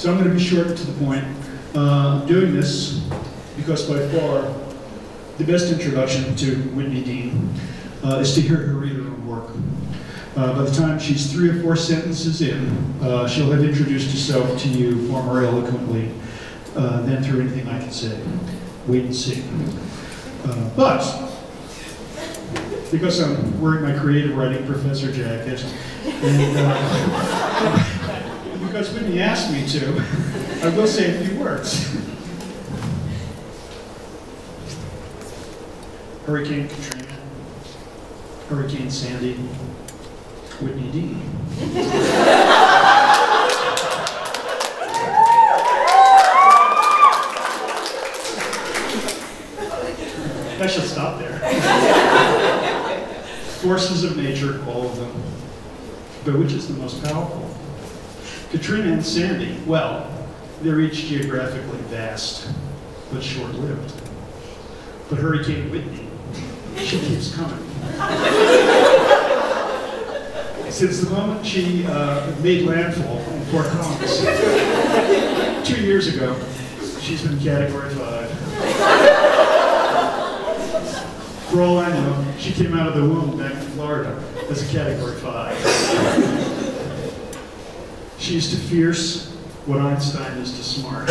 So I'm going to be short and to the point. I'm doing this because by far the best introduction to Whitney Dean is to hear her read her own work. By the time she's 3 or 4 sentences in, she'll have introduced herself to you far more eloquently than through anything I can say. Wait and see. But, because I'm wearing my creative writing professor jacket, and because Whitney asked me to, I will say a few words. Hurricane Katrina, Hurricane Sandy, Whitney Dean. I should stop there. Forces of nature, all of them. But which is the most powerful? Katrina and Sandy, well, they're each geographically vast, but short-lived. But Hurricane Whitney, she keeps coming. Since the moment she made landfall in Fort Collins 2 years ago, she's been Category 5. For all I know, she came out of the womb back in Florida as a Category 5. She's to fierce what Einstein is to smart.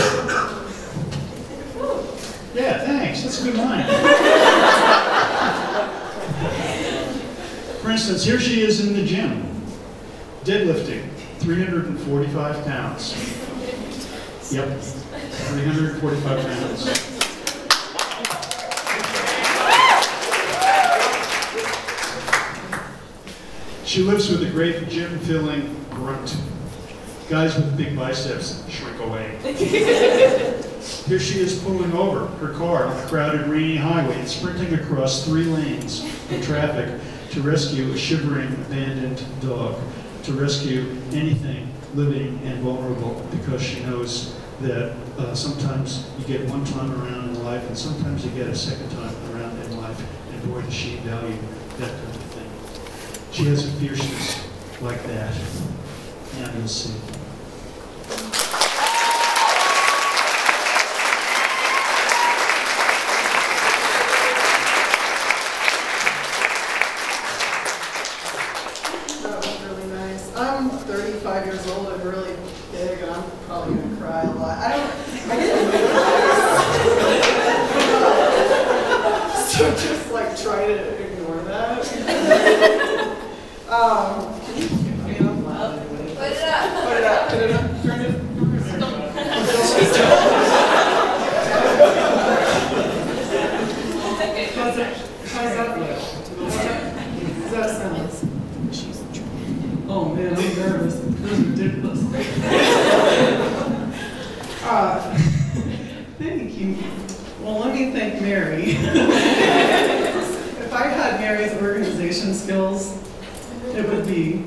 Yeah, thanks. That's a good line. For instance, here she is in the gym, deadlifting 345 pounds. Yep, 345 pounds. She lives with a great gym-filling grunt. Guys with big biceps shrink away. Here she is pulling over her car on a crowded, rainy highway and sprinting across 3 lanes of traffic to rescue a shivering, abandoned dog, to rescue anything living and vulnerable, because she knows that sometimes you get one time around in life and sometimes you get a second time around in life, and boy does she value that kind of thing. She has a fierceness like that. Now you'll see. That was really nice. I'm 35 years old. I'm really big, and I'm probably going to cry a lot. I didn't realize. So just like try to ignore that. Put it up. Put it up. Put it up. Turn it. How's that feel? How's that sound? Oh man, I'm nervous. This is ridiculous. Thank you. Well, let me thank Mary. If I had Mary's organization skills, it would be,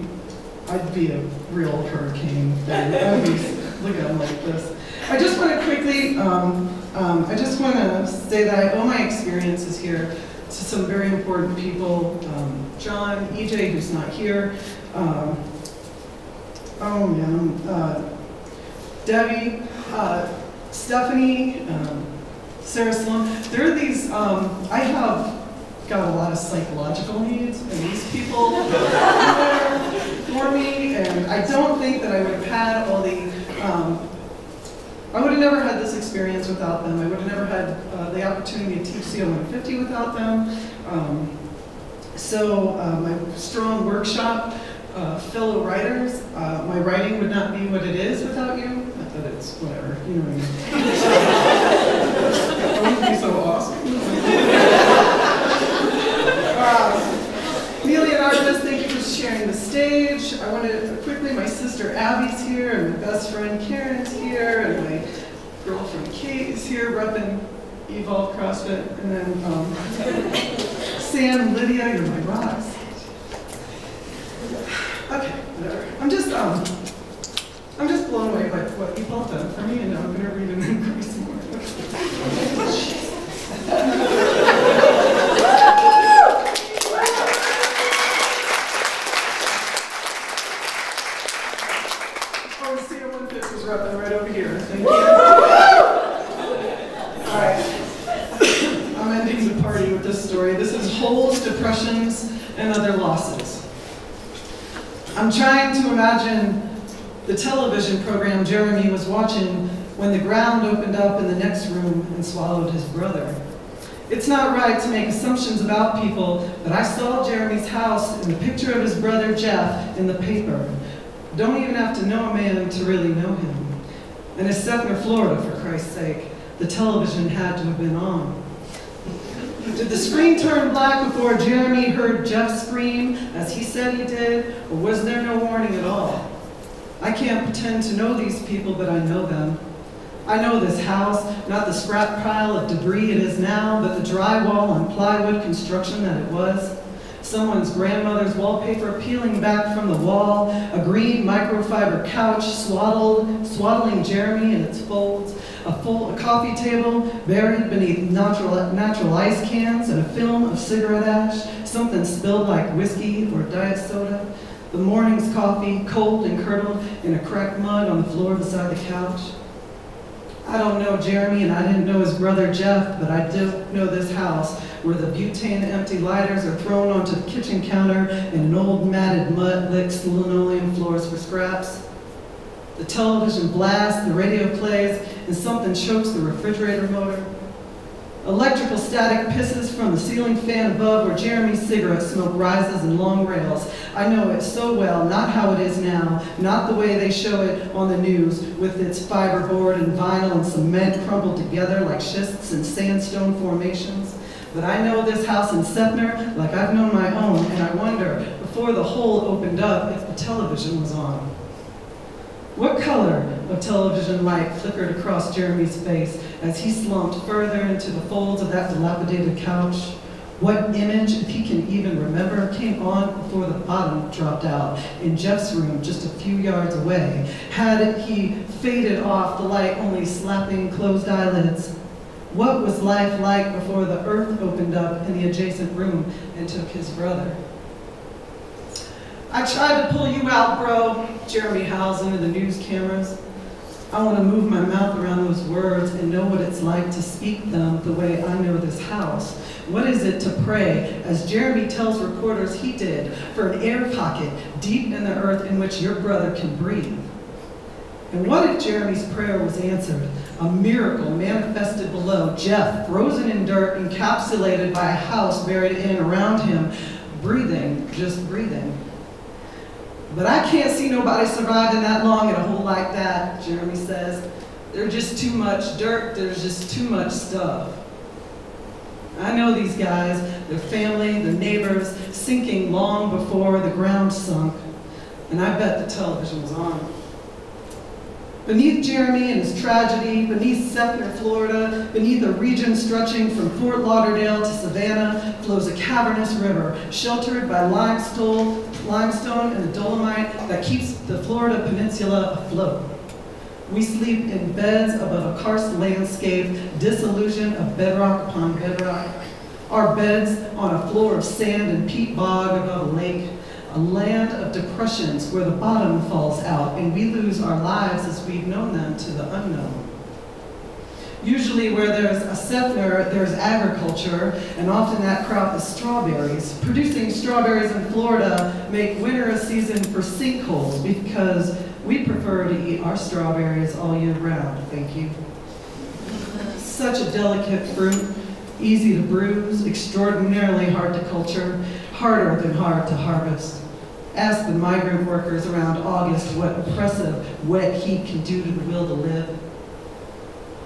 I'd be a real hurricane. I'd be looking at them like this. I just want to quickly, I just want to say that I owe my experiences here to some very important people. John, EJ, who's not here. Debbie, Stephanie, Sarah Sloan. There are these, I have got a lot of psychological needs, and these people are there for me, and I don't think that I would have had all the, I would have never had this experience without them. I would have never had the opportunity to teach CO150 without them. My strong workshop, fellow writers, my writing would not be what it is without you. Not that it's whatever, you know what I mean. It wouldn't be so awesome. Amelia and Artemis, thank you for sharing the stage. I want to quickly, my sister Abby's here, and my best friend Karen's here, and my girlfriend Kate is here, repping Evolve CrossFit, and then Sam, Lydia, you're my rocks. Okay, whatever. I'm just blown away by what you've all done for me, and now I'm going to read it and cry some more. Oh, CO150 is repping right over over here. Thank you. All right. I'm ending the party with this story. This is holes, depressions, and other losses. I'm trying to imagine the television program Jeremy was watching when the ground opened up in the next room and swallowed his brother. It's not right to make assumptions about people, but I saw Jeremy's house and the picture of his brother Jeff in the paper. Don't even have to know a man to really know him. And it's Sefner, Florida, for Christ's sake. The television had to have been on. Did the screen turn black before Jeremy heard Jeff scream, as he said he did, or was there no warning at all? I can't pretend to know these people, but I know them. I know this house, not the scrap pile of debris it is now, but the drywall and plywood construction that it was. Someone's grandmother's wallpaper peeling back from the wall, a green microfiber couch swaddling Jeremy in its folds, a coffee table buried beneath natural ice cans, and a film of cigarette ash, something spilled like whiskey or diet soda. The morning's coffee, cold and curdled in a cracked mud on the floor beside the couch. I don't know Jeremy, and I didn't know his brother Jeff, but I do know this house, where the butane empty lighters are thrown onto the kitchen counter and an old matted mud licks the linoleum floors for scraps. The television blasts, the radio plays, and something chokes the refrigerator motor. Electrical static pisses from the ceiling fan above where Jeremy's cigarette smoke rises in long rails. I know it so well, not how it is now, not the way they show it on the news with its fiberboard and vinyl and cement crumpled together like schists and sandstone formations. But I know this house in Sefner like I've known my own, and I wonder, before the hole opened up, if the television was on. What color of television light flickered across Jeremy's face as he slumped further into the folds of that dilapidated couch? What image, if he can even remember, came on before the bottom dropped out in Jeff's room just a few yards away? Had he faded off, the light only slapping closed eyelids? What was life like before the earth opened up in the adjacent room and took his brother? I tried to pull you out, bro, Jeremy howls into the news cameras. I want to move my mouth around those words and know what it's like to speak them the way I know this house. What is it to pray, as Jeremy tells reporters he did, for an air pocket deep in the earth in which your brother can breathe? And what if Jeremy's prayer was answered? A miracle manifested below, Jeff, frozen in dirt, encapsulated by a house buried in around him, breathing, just breathing. But I can't see nobody surviving that long in a hole like that, Jeremy says. There's just too much dirt, there's just too much stuff. I know these guys, their family, their neighbors, sinking long before the ground sunk, and I bet the television was on. Beneath Jeremy and his tragedy, beneath Sefner, Florida, beneath a region stretching from Fort Lauderdale to Savannah, flows a cavernous river, sheltered by limestone and the dolomite that keeps the Florida peninsula afloat. We sleep in beds above a karst landscape, disillusion of bedrock upon bedrock. Our beds on a floor of sand and peat bog above a lake, a land of depressions where the bottom falls out and we lose our lives as we've known them to the unknown. Usually where there's a Sefner, there's agriculture, and often that crop is strawberries. Producing strawberries in Florida make winter a season for sinkholes because we prefer to eat our strawberries all year round, thank you. Such a delicate fruit, easy to bruise, extraordinarily hard to culture, harder than hard to harvest. Ask the migrant workers around August what oppressive, wet heat can do to the will to live.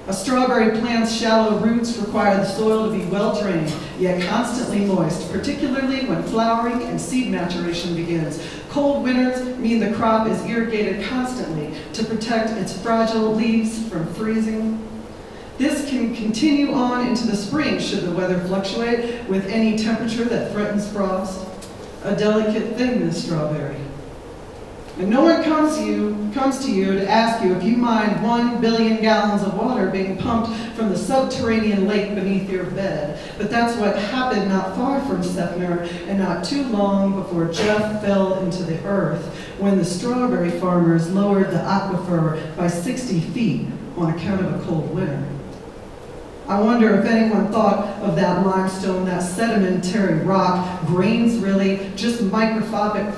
A strawberry plant's shallow roots require the soil to be well drained, yet constantly moist, particularly when flowering and seed maturation begins. Cold winters mean the crop is irrigated constantly to protect its fragile leaves from freezing. This can continue on into the spring should the weather fluctuate with any temperature that threatens frost. A delicate thing, this strawberry. And no one comes to you to ask you if you mind 1 billion gallons of water being pumped from the subterranean lake beneath your bed. But that's what happened not far from Seffner, and not too long before Jeff fell into the earth, when the strawberry farmers lowered the aquifer by 60 feet on account of a cold winter. I wonder if anyone thought of that limestone, that sedimentary rock, grains really, just microscopic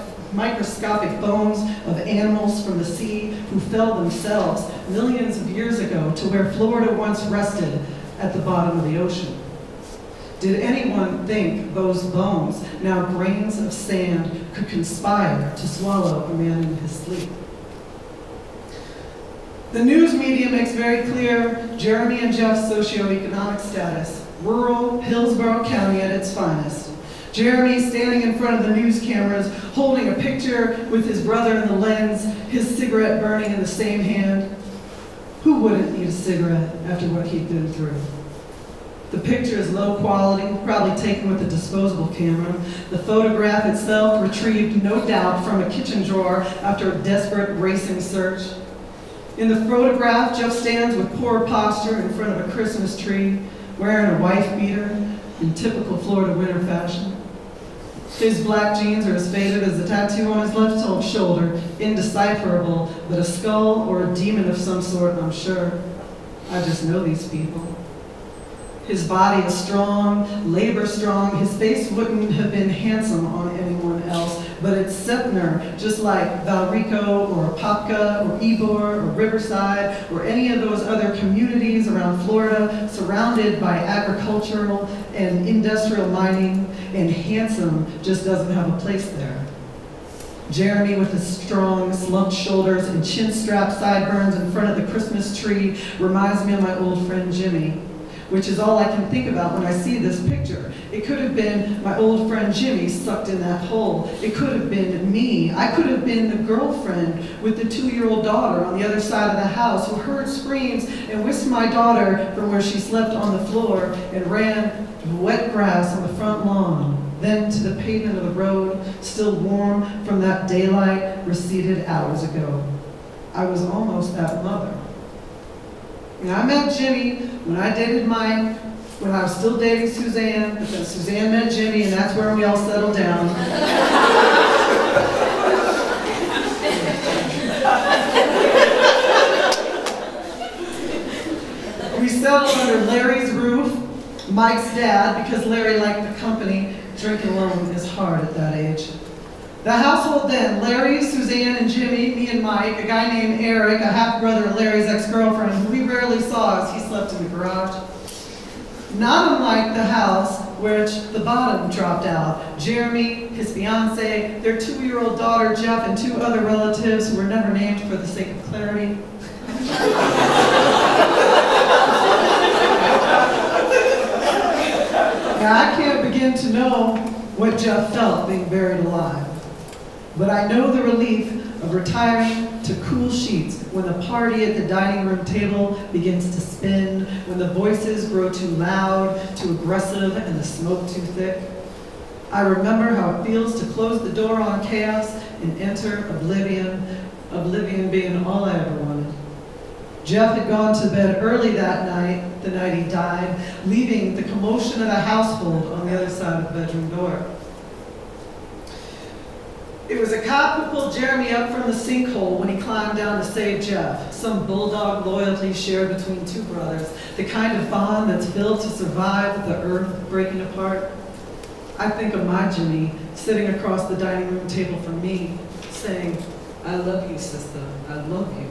bones of animals from the sea who fell themselves millions of years ago to where Florida once rested at the bottom of the ocean. Did anyone think those bones, now grains of sand, could conspire to swallow a man in his sleep? The news media makes very clear Jeremy and Jeff's socioeconomic status. Rural Hillsborough County at its finest. Jeremy standing in front of the news cameras, holding a picture with his brother in the lens, his cigarette burning in the same hand. Who wouldn't need a cigarette after what he'd been through? The picture is low quality, probably taken with a disposable camera. The photograph itself retrieved, no doubt, from a kitchen drawer after a desperate racing search. In the photograph, Jeff stands with poor posture in front of a Christmas tree, wearing a wife beater in typical Florida winter fashion. His black jeans are as faded as the tattoo on his left shoulder, indecipherable, but a skull or a demon of some sort, I'm sure. I just know these people. His body is strong, labor strong. His face wouldn't have been handsome on anyone else, but it's Seffner, just like Valrico or Apopka or Ybor or Riverside or any of those other communities around Florida surrounded by agricultural and industrial mining, and handsome just doesn't have a place there. Jeremy with his strong, slumped shoulders and chin-strap sideburns in front of the Christmas tree reminds me of my old friend Jimmy, which is all I can think about when I see this picture. It could have been my old friend Jimmy sucked in that hole. It could have been me. I could have been the girlfriend with the 2-year-old daughter on the other side of the house who heard screams and whisked my daughter from where she slept on the floor and ran to the wet grass on the front lawn, then to the pavement of the road, still warm from that daylight receded hours ago. I was almost that mother. And I met Jimmy when I dated Mike, when I was still dating Suzanne, but then Suzanne met Jimmy, and that's where we all settled down. We settled under Larry's roof, Mike's dad, because Larry liked the company. Drinking alone is hard at that age. The household then, Larry, Suzanne, and Jimmy, me and Mike, a guy named Eric, a half-brother of Larry's ex-girlfriend, who we rarely saw as he slept in the garage. Not unlike the house, which the bottom dropped out. Jeremy, his fiancée, their 2-year-old daughter, Jeff, and 2 other relatives who were never named for the sake of clarity. Now, I can't begin to know what Jeff felt being buried alive. But I know the relief of retiring to cool sheets when the party at the dining room table begins to spin, when the voices grow too loud, too aggressive, and the smoke too thick. I remember how it feels to close the door on chaos and enter oblivion, oblivion being all I ever wanted. Jeff had gone to bed early that night, the night he died, leaving the commotion of the household on the other side of the bedroom door. It was a cop who pulled Jeremy up from the sinkhole when he climbed down to save Jeff. Some bulldog loyalty shared between 2 brothers, the kind of bond that's built to survive the earth breaking apart. I think of my Jimmy sitting across the dining room table from me, saying, "I love you, sister, I love you."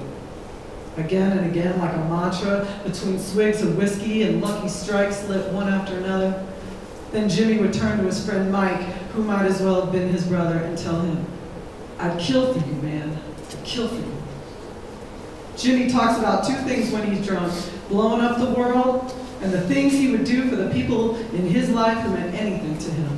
Again and again, like a mantra, between swigs of whiskey and lucky strikes lit one after another. Then Jimmy would turn to his friend Mike, who might as well have been his brother, and tell him, "I'd kill for you, man. I'd kill for you." Jimmy talks about 2 things when he's drunk: blowing up the world, and the things he would do for the people in his life who meant anything to him.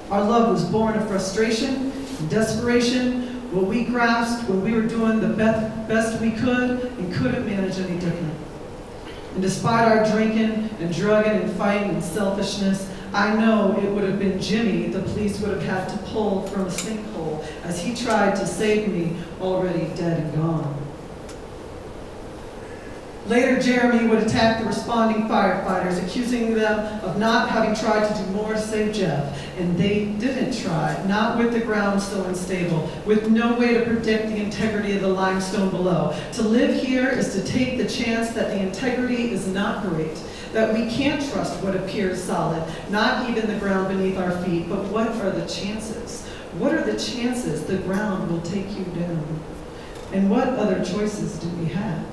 Our love was born of frustration and desperation, what we grasped when we were doing the best we could and couldn't manage any different. And despite our drinking and drugging and fighting and selfishness, I know it would have been Jimmy the police would have had to pull from a sinkhole as he tried to save me, already dead and gone. Later, Jeremy would attack the responding firefighters, accusing them of not having tried to do more to save Jeff. And they didn't try, not with the ground so unstable, with no way to predict the integrity of the limestone below. To live here is to take the chance that the integrity is not great, that we can't trust what appears solid, not even the ground beneath our feet. But what are the chances? What are the chances the ground will take you down? And what other choices do we have?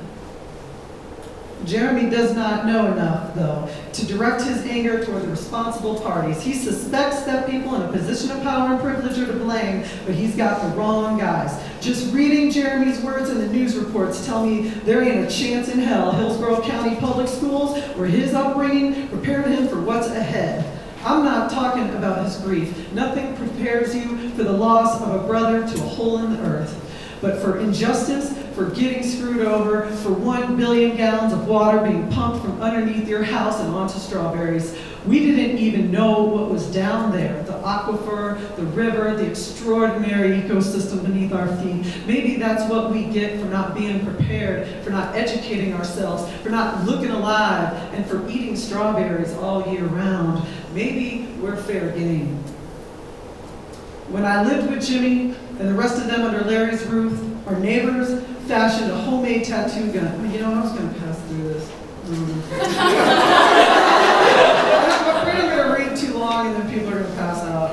Jeremy does not know enough, though, to direct his anger toward the responsible parties. He suspects that people in a position of power and privilege are to blame, but he's got the wrong guys. Just reading Jeremy's words in the news reports tell me there ain't a chance in hell Hillsborough County Public Schools or his upbringing prepared him for what's ahead. I'm not talking about his grief. Nothing prepares you for the loss of a brother to a hole in the earth. But for injustice, for getting screwed over, for 1 billion gallons of water being pumped from underneath your house and onto strawberries. We didn't even know what was down there, the aquifer, the river, the extraordinary ecosystem beneath our feet. Maybe that's what we get for not being prepared, for not educating ourselves, for not looking alive, and for eating strawberries all year round. Maybe we're fair game. When I lived with Jimmy and the rest of them under Larry's roof, our neighbors fashioned a homemade tattoo gun. You know, I was going to pass through this. I'm afraid I'm going to read too long and then people are going to pass out.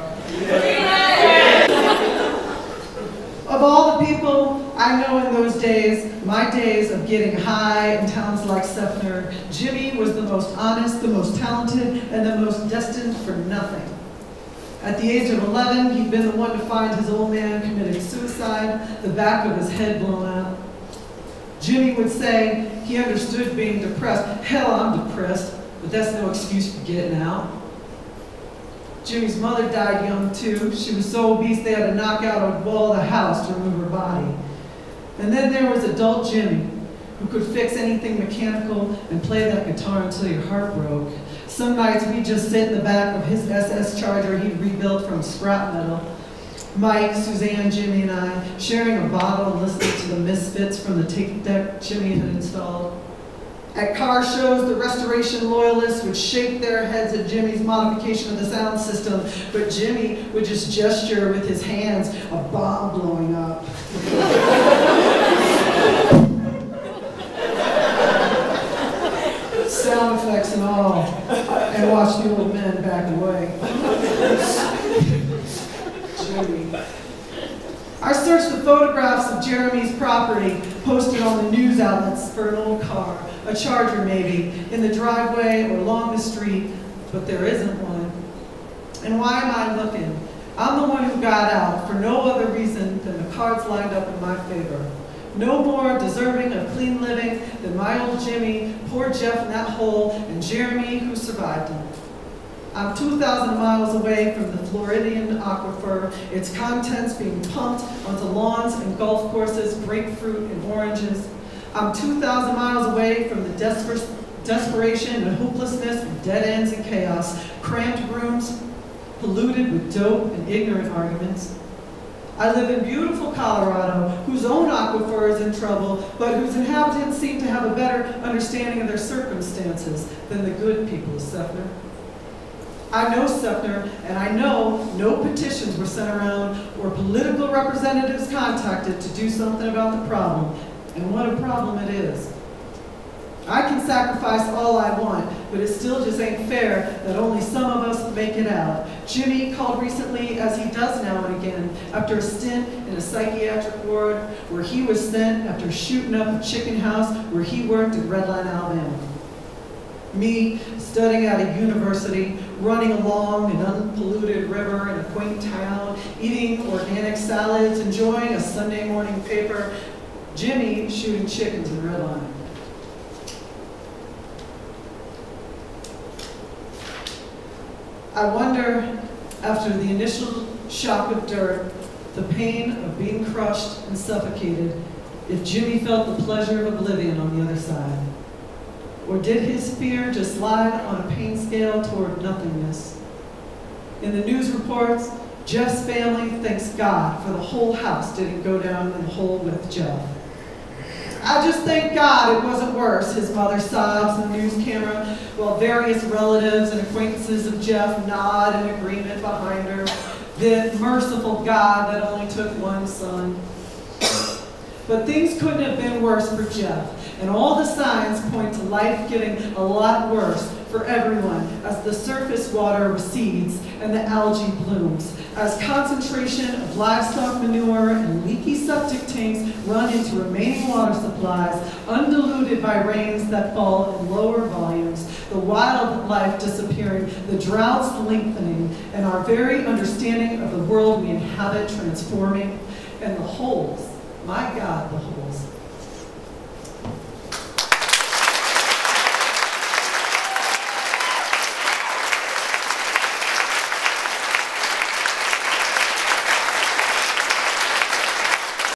Of all the people I know in those days, my days of getting high in towns like Seffner, Jimmy was the most honest, the most talented, and the most destined for nothing. At the age of 11, he'd been the one to find his old man committing suicide, the back of his head blown out. Jimmy would say he understood being depressed. Hell, I'm depressed, but that's no excuse for getting out. Jimmy's mother died young too. She was so obese they had to knock out a wall of the house to remove her body. And then there was adult Jimmy, who could fix anything mechanical and play that guitar until your heart broke. Some nights we'd just sit in the back of his SS Charger he'd rebuilt from scrap metal. Mike, Suzanne, Jimmy, and I sharing a bottle and listening to the Misfits from the tape deck Jimmy had installed. At car shows, the restoration loyalists would shake their heads at Jimmy's modification of the sound system, but Jimmy would just gesture with his hands, a bomb blowing up. Sound effects and all, and watch the old men back away. Jimmy. I searched the photographs of Jeremy's property posted on the news outlets for an old car, a Charger maybe, in the driveway or along the street, but there isn't one. And why am I looking? I'm the one who got out for no other reason than the cards lined up in my favor. No more deserving of clean living than my old Jimmy, poor Jeff in that hole, and Jeremy who survived him. I'm 2,000 miles away from the Floridian aquifer, its contents being pumped onto lawns and golf courses, grapefruit and oranges. I'm 2,000 miles away from the desperation and hopelessness and dead ends and chaos, cramped rooms, polluted with dope and ignorant arguments. I live in beautiful Colorado, whose own aquifer is in trouble, but whose inhabitants seem to have a better understanding of their circumstances than the good people of Seffner. I know Seffner, and I know no petitions were sent around or political representatives contacted to do something about the problem. And what a problem it is. I can sacrifice all I want, but it still just ain't fair that only some of us make it out. Jimmy called recently, as he does now and again, after a stint in a psychiatric ward where he was sent after shooting up a chicken house where he worked in Redline, Alabama. Me, studying at a university, running along an unpolluted river in a quaint town, eating organic salads, enjoying a Sunday morning paper. Jimmy shooting chickens in Redline. I wonder, after the initial shock of dirt, the pain of being crushed and suffocated, if Jimmy felt the pleasure of oblivion on the other side. Or did his fear just slide on a pain scale toward nothingness? In the news reports, Jeff's family thanks God for the whole house didn't go down in the hole with Jeff. I just thank God it wasn't worse, his mother sobs in the news camera, while various relatives and acquaintances of Jeff nod in agreement behind her. The merciful God that only took one son. But things couldn't have been worse for Jeff, and all the signs point to life getting a lot worse for everyone as the surface water recedes and the algae blooms, as concentration of livestock manure and leaky septic tanks run into remaining water supplies, undiluted by rains that fall in lower volumes, the wildlife disappearing, the droughts lengthening, and our very understanding of the world we inhabit transforming, and the holes, my God, the holes,